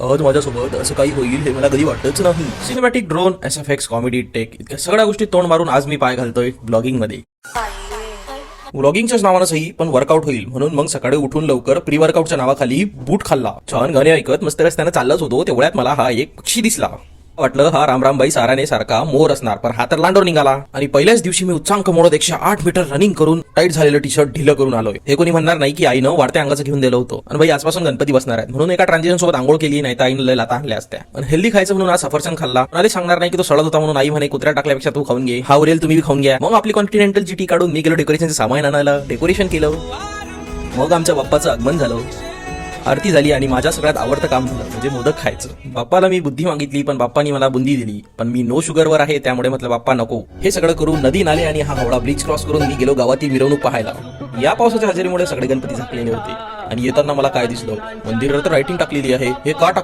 आज माझ्यासोबत असं काही होईल हे मला कधी वाटतच नाही. Cinematic, drone, SFX, comedy, tech इतक्या सगळ्या गोष्टी तोंड मारून आज मी पाय घालतोय ब्लॉगिंग मध्ये. व्लॉगिंगच्याच नावानं सही, पण वर्कआउट होईल म्हणून मग सकाळी उठून लवकर प्री वर्कआउटच्या नावाखाली बूट खाल्ला. छान गाणे ऐकत मस्त रस्त्यानं चाललाच होतो तेवढ्यात मला हा एक पक्षी दिसला. वाटलं हा रामरामबाई साराने सारखा मोर असणार, पण हा तर लांडोर निघाला. आणि पहिल्याच दिवशी मी उच्चांक मोडत 108 मीटर रनिंग करून टाईट झालेलं टी-शर्ट ढिलं करून आलोय. हे कोणी म्हणणार नाही की आईनं वाढत्या अंगाचं घेऊन दिलं होतं. आणि बाई आजपासून गणपती बसणार आहेत म्हणून एका ट्रान्झिशन सोबत आंघोळ केली, नाही तर आईनं लय लाता आणल्या असत्या. पण हेल्दी खायचं म्हणून आज सफरचंद खाल्ला. मला सांगणार नाही की तो सडत होता म्हणून आई म्हणे कुत्र्या टाकल्यापेक्षा तू खाऊन घे, हा उरेल तुम्ही खाऊन घ्या. मग आपली कॉन्टिनेंटलची टी काढून मी गेलो डेकोरेशनचं सामान आणायला, डेकोरेशन केलं. मग आमच्या बाप्पाचं आगमन झालं, आरती झाली आणि माझ्या सगळ्यात आवडतं काम झालं म्हणजे मोदक खायचं. बाप्पाला मी बुद्धी मागितली पण बाप्पानी मला बुंदी दिली, पण मी नो शुगरवर आहे त्यामुळे म्हटलं बाप्पा नको. हे सगळं करून नदी नाले आणि हा हावडा ब्रिज क्रॉस करून मी गेलो गावातील मिरवणूक पाहायला. या पावसाच्या हजेरीमुळे सगळे गणपती झाकलेले होते आणि येताना मला काय दिसलं, मंदिरावर तर रायटिंग टाकलेली आहे. हे का टाकली